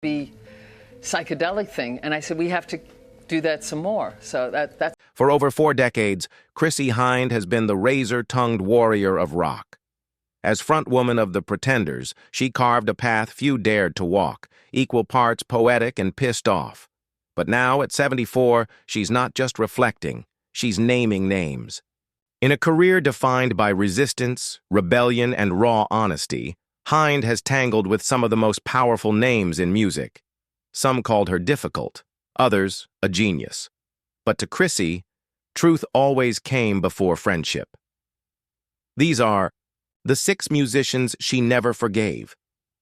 be psychedelic thing. And I said, we have to do that some more. So that's... For over 4 decades, Chrissie Hynde has been the razor-tongued warrior of rock. As frontwoman of the Pretenders, she carved a path few dared to walk, equal parts poetic and pissed off. But now, at 74, she's not just reflecting, she's naming names. In a career defined by resistance, rebellion, and raw honesty, Hynde has tangled with some of the most powerful names in music. Some called her difficult, others a genius. But to Chrissie, truth always came before friendship. These are the 6 musicians she never forgave,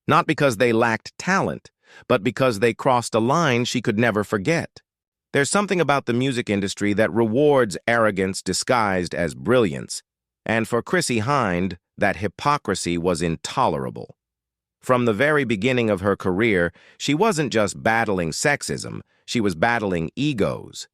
not because they lacked talent, but because they crossed a line she could never forget. There's something about the music industry that rewards arrogance disguised as brilliance, and for Chrissie Hynde, that hypocrisy was intolerable. From the very beginning of her career, she wasn't just battling sexism, she was battling egos.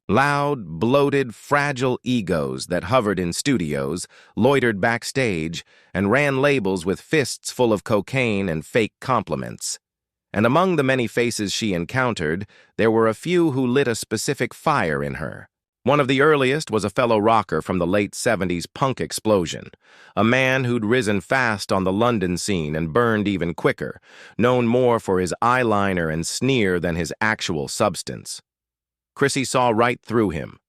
Loud, bloated, fragile egos that hovered in studios, loitered backstage, and ran labels with fists full of cocaine and fake compliments. And among the many faces she encountered, there were a few who lit a specific fire in her. One of the earliest was a fellow rocker from the late 70s punk explosion, a man who'd risen fast on the London scene and burned even quicker, known more for his eyeliner and sneer than his actual substance. Chrissie saw right through him.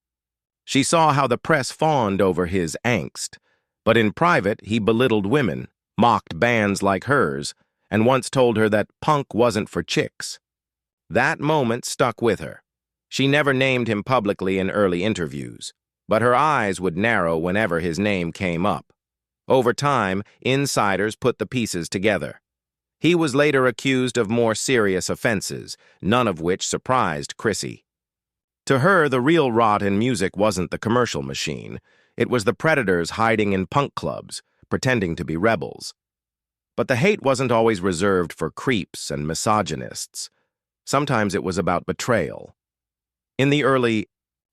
She saw how the press fawned over his angst, but in private he belittled women, mocked bands like hers, and once told her that punk wasn't for chicks. That moment stuck with her. She never named him publicly in early interviews, but her eyes would narrow whenever his name came up. Over time, insiders put the pieces together. He was later accused of more serious offenses, none of which surprised Chrissie. To her, the real rot in music wasn't the commercial machine. It was the predators hiding in punk clubs, pretending to be rebels. But the hate wasn't always reserved for creeps and misogynists. Sometimes it was about betrayal. In the early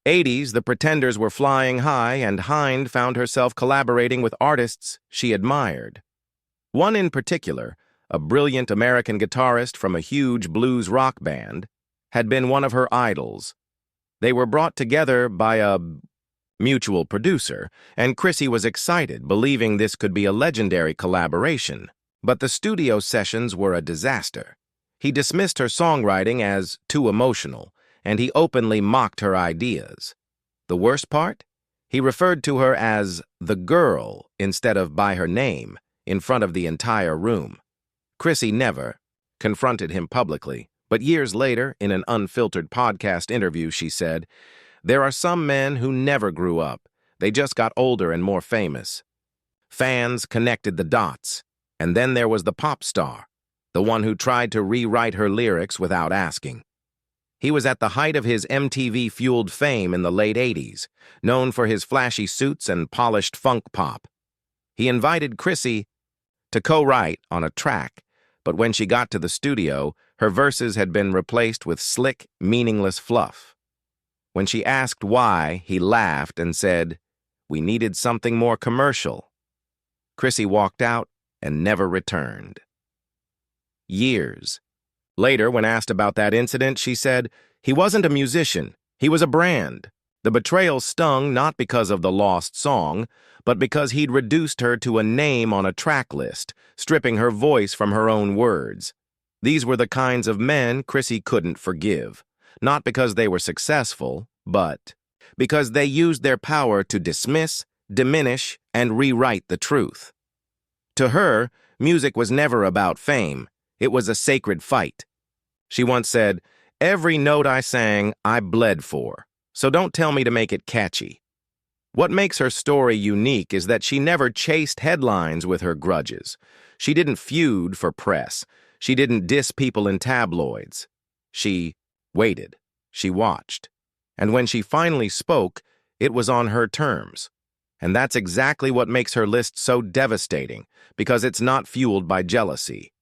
80s, the Pretenders were flying high, and Hynde found herself collaborating with artists she admired. One in particular, a brilliant American guitarist from a huge blues rock band, had been one of her idols. They were brought together by a mutual producer, and Chrissie was excited, believing this could be a legendary collaboration. But the studio sessions were a disaster. He dismissed her songwriting as too emotional, and he openly mocked her ideas. The worst part? He referred to her as the girl instead of by her name in front of the entire room. Chrissie never confronted him publicly, but years later, in an unfiltered podcast interview, she said, "There are some men who never grew up. They just got older and more famous." Fans connected the dots. And then there was the pop star, the one who tried to rewrite her lyrics without asking. He was at the height of his MTV-fueled fame in the late 80s, known for his flashy suits and polished funk pop. He invited Chrissie to co-write on a track, but when she got to the studio, her verses had been replaced with slick, meaningless fluff. When she asked why, he laughed and said, "We needed something more commercial." Chrissie walked out and never returned. Years later, when asked about that incident, she said, "He wasn't a musician, he was a brand." The betrayal stung not because of the lost song, but because he'd reduced her to a name on a track list, stripping her voice from her own words. These were the kinds of men Chrissie couldn't forgive, not because they were successful, but because they used their power to dismiss, diminish, and rewrite the truth. To her, music was never about fame. It was a sacred fight. She once said, "Every note I sang, I bled for, so don't tell me to make it catchy." What makes her story unique is that she never chased headlines with her grudges. She didn't feud for press. She didn't diss people in tabloids. She waited. She watched. And when she finally spoke, it was on her terms. And that's exactly what makes her list so devastating, because it's not fueled by jealousy.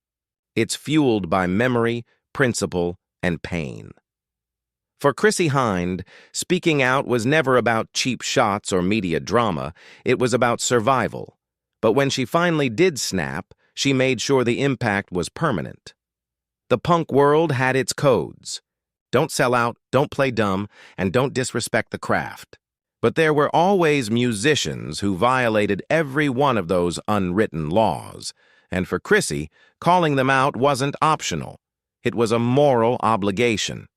It's fueled by memory, principle, and pain. For Chrissie Hynde, speaking out was never about cheap shots or media drama. It was about survival. But when she finally did snap, she made sure the impact was permanent. The punk world had its codes. Don't sell out, don't play dumb, and don't disrespect the craft. But there were always musicians who violated every one of those unwritten laws. And for Chrissie, calling them out wasn't optional. It was a moral obligation.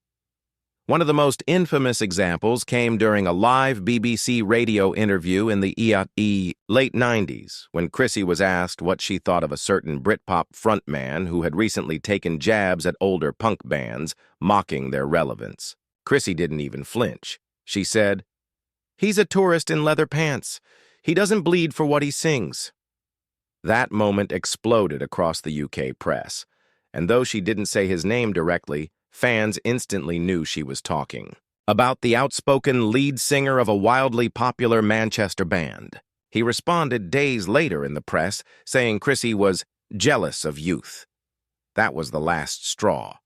One of the most infamous examples came during a live BBC radio interview in the late 90s, when Chrissie was asked what she thought of a certain Britpop frontman who had recently taken jabs at older punk bands, mocking their relevance. Chrissie didn't even flinch. She said, "He's a tourist in leather pants. He doesn't bleed for what he sings." That moment exploded across the UK press, and though she didn't say his name directly, fans instantly knew she was talking about the outspoken lead singer of a wildly popular Manchester band. He responded days later in the press, saying Chrissie was jealous of youth. That was the last straw.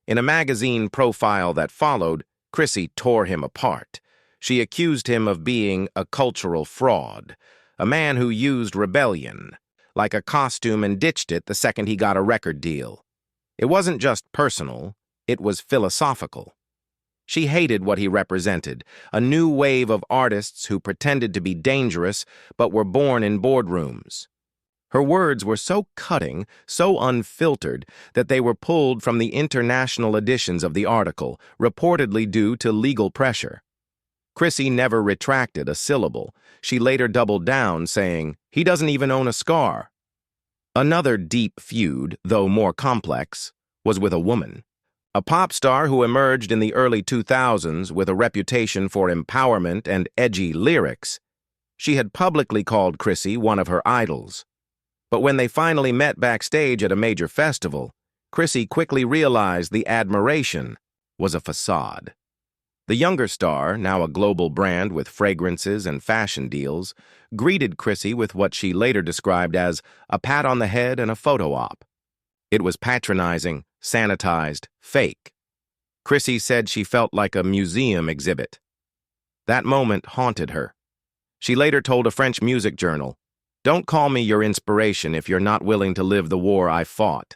In a magazine profile that followed, Chrissie tore him apart. She accused him of being a cultural fraud, a man who used rebellion like a costume and ditched it the second he got a record deal. It wasn't just personal. It was philosophical. She hated what he represented, a new wave of artists who pretended to be dangerous but were born in boardrooms. Her words were so cutting, so unfiltered, that they were pulled from the international editions of the article, reportedly due to legal pressure. Chrissie never retracted a syllable. She later doubled down, saying, "He doesn't even own a scar." Another deep feud, though more complex, was with a woman. A pop star who emerged in the early 2000s with a reputation for empowerment and edgy lyrics. She had publicly called Chrissie one of her idols. But when they finally met backstage at a major festival, Chrissie quickly realized the admiration was a facade. The younger star, now a global brand with fragrances and fashion deals, greeted Chrissie with what she later described as a pat on the head and a photo op. It was patronizing, sanitized, fake. Chrissie said she felt like a museum exhibit. That moment haunted her. She later told a French music journal, "Don't call me your inspiration if you're not willing to live the war I fought."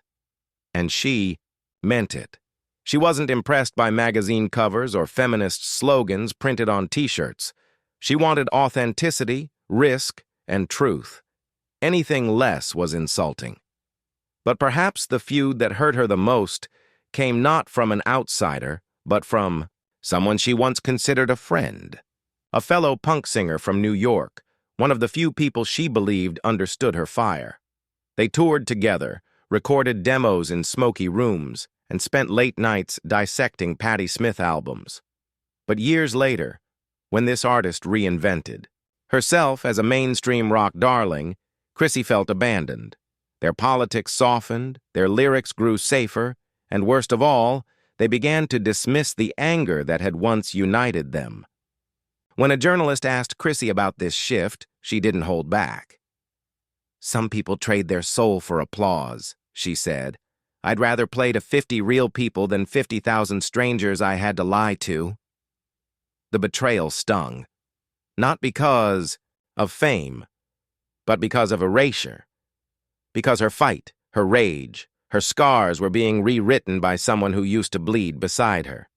And she meant it. She wasn't impressed by magazine covers or feminist slogans printed on t-shirts. She wanted authenticity, risk, and truth. Anything less was insulting. But perhaps the feud that hurt her the most came not from an outsider, but from someone she once considered a friend. A fellow punk singer from New York, one of the few people she believed understood her fire. They toured together, recorded demos in smoky rooms, and spent late nights dissecting Patti Smith albums. But years later, when this artist reinvented herself as a mainstream rock darling, Chrissie felt abandoned. Their politics softened, their lyrics grew safer, and worst of all, they began to dismiss the anger that had once united them. When a journalist asked Chrissie about this shift, she didn't hold back. "Some people trade their soul for applause," she said. "I'd rather play to 50 real people than 50,000 strangers I had to lie to." The betrayal stung, not because of fame, but because of erasure. Because her fight, her rage, her scars were being rewritten by someone who used to bleed beside her.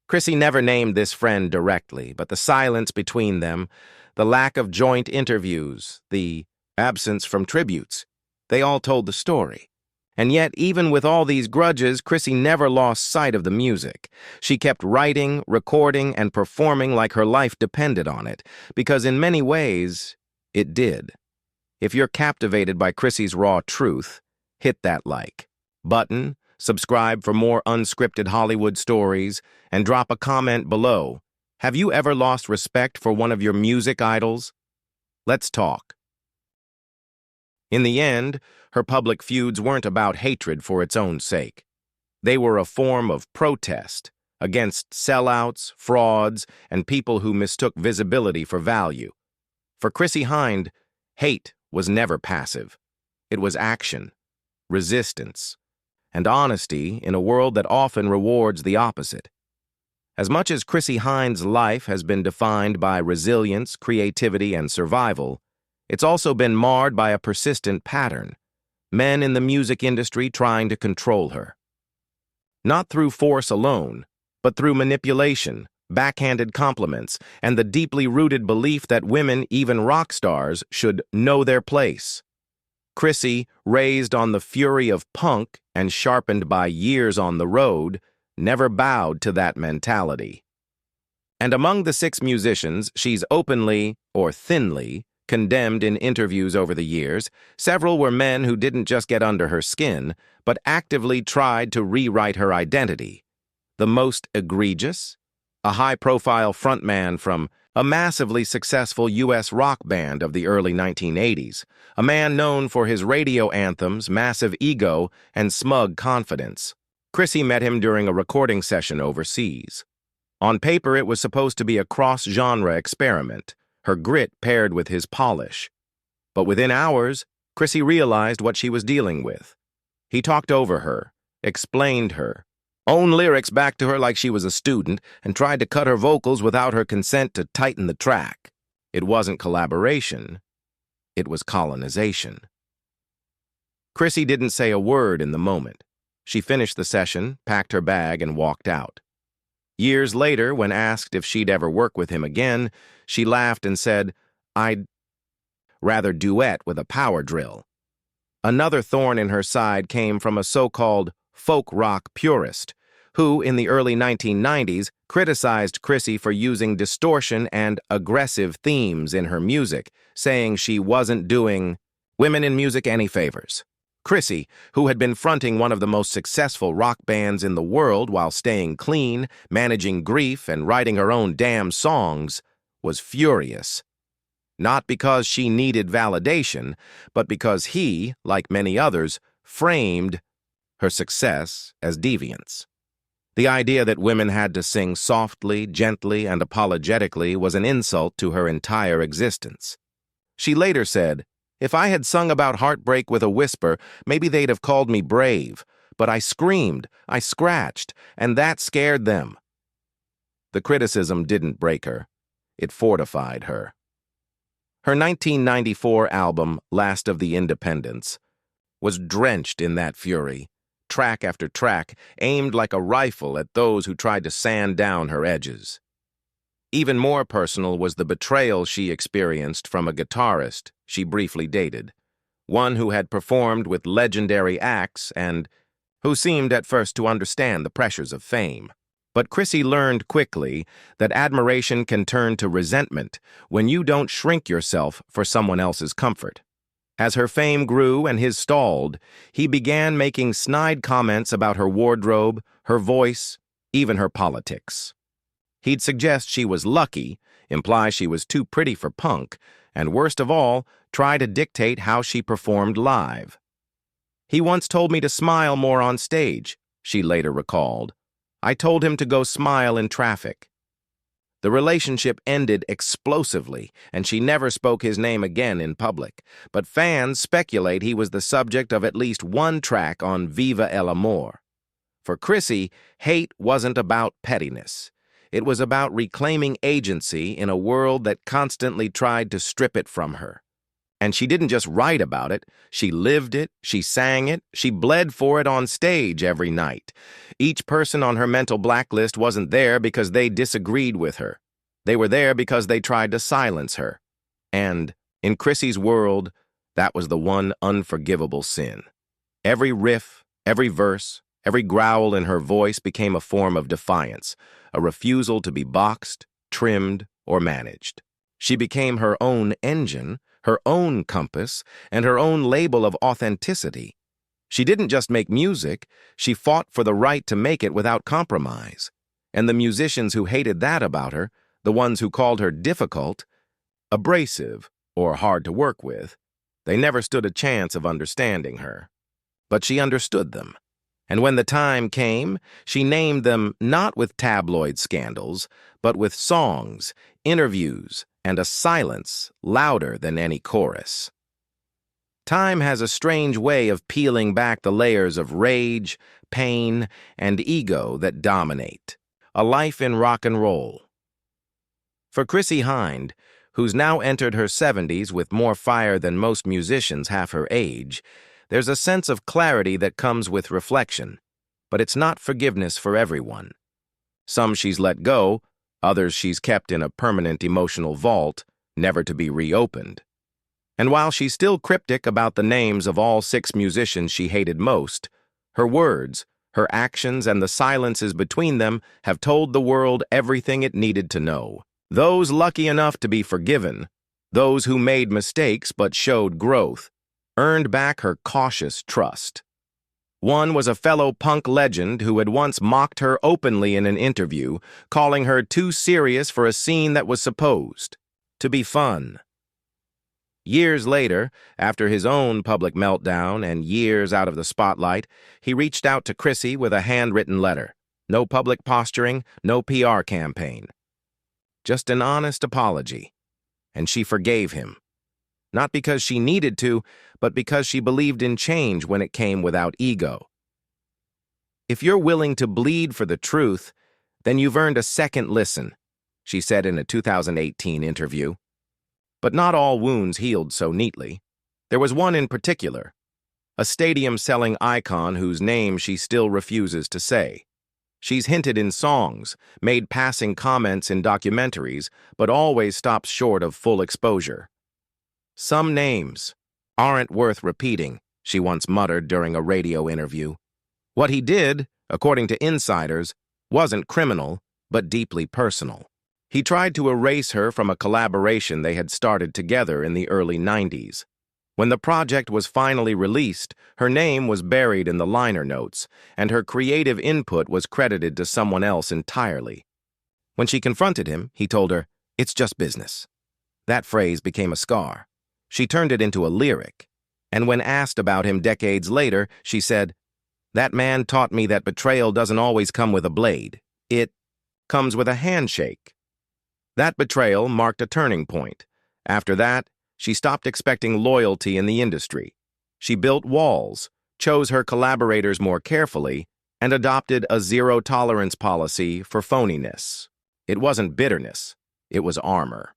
Chrissie never named this friend directly, but the silence between them, the lack of joint interviews, the absence from tributes, they all told the story. And yet, even with all these grudges, Chrissie never lost sight of the music. She kept writing, recording, and performing like her life depended on it, because in many ways, it did. If you're captivated by Chrissie's raw truth, hit that like button, subscribe for more unscripted Hollywood stories, and drop a comment below. Have you ever lost respect for one of your music idols? Let's talk. In the end, her public feuds weren't about hatred for its own sake. They were a form of protest against sellouts, frauds, and people who mistook visibility for value. For Chrissie Hynde, hate was never passive. It was action, resistance, and honesty in a world that often rewards the opposite. As much as Chrissie Hynde's life has been defined by resilience, creativity, and survival, it's also been marred by a persistent pattern: men in the music industry trying to control her. Not through force alone, but through manipulation, backhanded compliments, and the deeply rooted belief that women, even rock stars, should know their place. Chrissie, raised on the fury of punk and sharpened by years on the road, never bowed to that mentality. And among the 6 musicians she's openly, or thinly, condemned in interviews over the years, several were men who didn't just get under her skin, but actively tried to rewrite her identity. The most egregious? A high-profile frontman from a massively successful U.S. rock band of the early 1980s, a man known for his radio anthems, massive ego, and smug confidence. Chrissie met him during a recording session overseas. On paper, it was supposed to be a cross-genre experiment, her grit paired with his polish. But within hours, Chrissie realized what she was dealing with. He talked over her, explained her, owned lyrics back to her like she was a student, and tried to cut her vocals without her consent to tighten the track. It wasn't collaboration. It was colonization. Chrissie didn't say a word in the moment. She finished the session, packed her bag, and walked out. Years later, when asked if she'd ever work with him again, she laughed and said, "I'd rather duet with a power drill." Another thorn in her side came from a so-called folk rock purist, who, in the early 1990s, criticized Chrissie for using distortion and aggressive themes in her music, saying she wasn't doing women in music any favors. Chrissie, who had been fronting one of the most successful rock bands in the world while staying clean, managing grief, and writing her own damn songs, was furious. Not because she needed validation, but because he, like many others, framed her success as deviance. The idea that women had to sing softly, gently, and apologetically was an insult to her entire existence. She later said, "If I had sung about heartbreak with a whisper, maybe they'd have called me brave, but I screamed, I scratched, and that scared them." The criticism didn't break her. It fortified her. Her 1994 album, Last of the Independents, was drenched in that fury, track after track, aimed like a rifle at those who tried to sand down her edges. Even more personal was the betrayal she experienced from a guitarist she briefly dated, one who had performed with legendary acts and who seemed at first to understand the pressures of fame. But Chrissie learned quickly that admiration can turn to resentment when you don't shrink yourself for someone else's comfort. As her fame grew and his stalled, he began making snide comments about her wardrobe, her voice, even her politics. He'd suggest she was lucky, imply she was too pretty for punk, and worst of all, try to dictate how she performed live. "He once told me to smile more on stage," she later recalled. "I told him to go smile in traffic." The relationship ended explosively, and she never spoke his name again in public, but fans speculate he was the subject of at least one track on Viva el Amor. For Chrissie, hate wasn't about pettiness. It was about reclaiming agency in a world that constantly tried to strip it from her. And she didn't just write about it, she lived it, she sang it, she bled for it on stage every night. Each person on her mental blacklist wasn't there because they disagreed with her. They were there because they tried to silence her. And, in Chrissie's world, that was the one unforgivable sin. Every riff, every verse, every growl in her voice became a form of defiance, a refusal to be boxed, trimmed, or managed. She became her own engine, her own compass, and her own label of authenticity. She didn't just make music, she fought for the right to make it without compromise. And the musicians who hated that about her, the ones who called her difficult, abrasive, or hard to work with, they never stood a chance of understanding her. But she understood them. And when the time came, she named them not with tabloid scandals, but with songs, interviews, and a silence louder than any chorus. Time has a strange way of peeling back the layers of rage, pain, and ego that dominate. A life in rock and roll. For Chrissie Hynde, who's now entered her 70s with more fire than most musicians half her age, There's a sense of clarity that comes with reflection, but it's not forgiveness for everyone. Some she's let go, others she's kept in a permanent emotional vault, never to be reopened. And while she's still cryptic about the names of all 6 musicians she hated most, her words, her actions, and the silences between them have told the world everything it needed to know. Those lucky enough to be forgiven, those who made mistakes but showed growth, earned back her cautious trust. One was a fellow punk legend who had once mocked her openly in an interview, calling her too serious for a scene that was supposed to be fun. Years later, after his own public meltdown and years out of the spotlight, he reached out to Chrissie with a handwritten letter. No public posturing, no PR campaign. Just an honest apology. And she forgave him. Not because she needed to, but because she believed in change when it came without ego. If you're willing to bleed for the truth, then you've earned a second listen, she said in a 2018 interview. But not all wounds healed so neatly. There was one in particular, a stadium-selling icon whose name she still refuses to say. She's hinted in songs, made passing comments in documentaries, but always stops short of full exposure. Some names aren't worth repeating, she once muttered during a radio interview. What he did, according to insiders, wasn't criminal, but deeply personal. He tried to erase her from a collaboration they had started together in the early 90s. When the project was finally released, her name was buried in the liner notes, and her creative input was credited to someone else entirely. When she confronted him, he told her, "It's just business." That phrase became a scar. She turned it into a lyric, and when asked about him decades later, she said, "That man taught me that betrayal doesn't always come with a blade. It comes with a handshake." That betrayal marked a turning point. After that, she stopped expecting loyalty in the industry. She built walls, chose her collaborators more carefully, and adopted a zero-tolerance policy for phoniness. It wasn't bitterness, it was armor.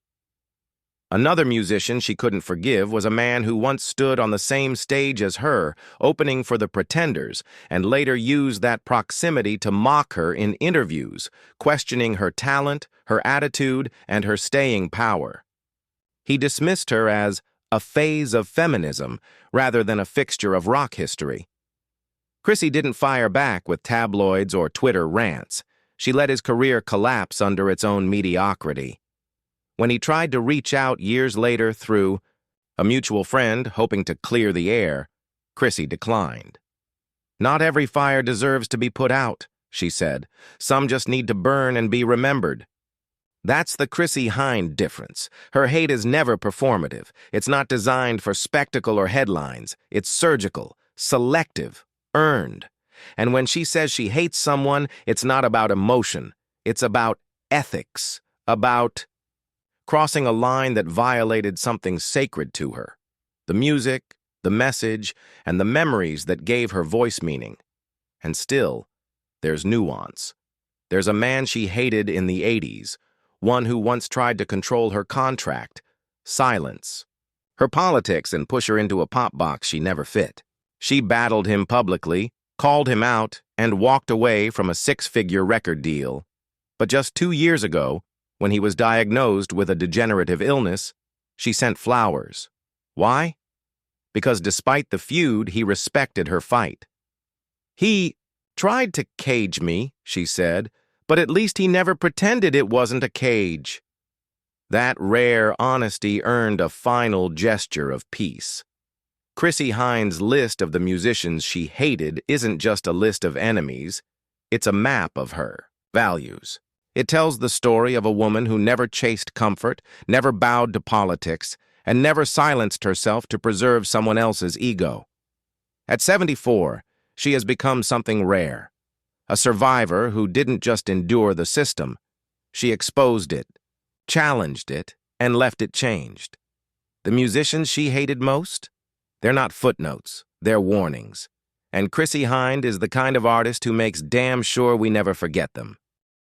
Another musician she couldn't forgive was a man who once stood on the same stage as her, opening for the Pretenders, and later used that proximity to mock her in interviews, questioning her talent, her attitude, and her staying power. He dismissed her as a phase of feminism rather than a fixture of rock history. Chrissie didn't fire back with tabloids or Twitter rants. She let his career collapse under its own mediocrity. When he tried to reach out years later through a mutual friend hoping to clear the air, Chrissie declined. "Not every fire deserves to be put out," she said. "Some just need to burn and be remembered." That's the Chrissie Hynde difference. Her hate is never performative. It's not designed for spectacle or headlines. It's surgical, selective, earned. And when she says she hates someone, it's not about emotion. It's about ethics, about crossing a line that violated something sacred to her. The music, the message, and the memories that gave her voice meaning. And still, there's nuance. There's a man she hated in the 80s, one who once tried to control her contract, silence. Her politics and push her into a pop box she never fit. She battled him publicly, called him out, and walked away from a 6-figure record deal. But just 2 years ago, when he was diagnosed with a degenerative illness, she sent flowers. Why? Because despite the feud, he respected her fight. "He tried to cage me," she said, "but at least he never pretended it wasn't a cage." That rare honesty earned a final gesture of peace. Chrissie Hynde's list of the musicians she hated isn't just a list of enemies, it's a map of her values. It tells the story of a woman who never chased comfort, never bowed to politics, and never silenced herself to preserve someone else's ego. At 74, she has become something rare. A survivor who didn't just endure the system. She exposed it, challenged it, and left it changed. The musicians she hated most? They're not footnotes, they're warnings. And Chrissie Hynde is the kind of artist who makes damn sure we never forget them.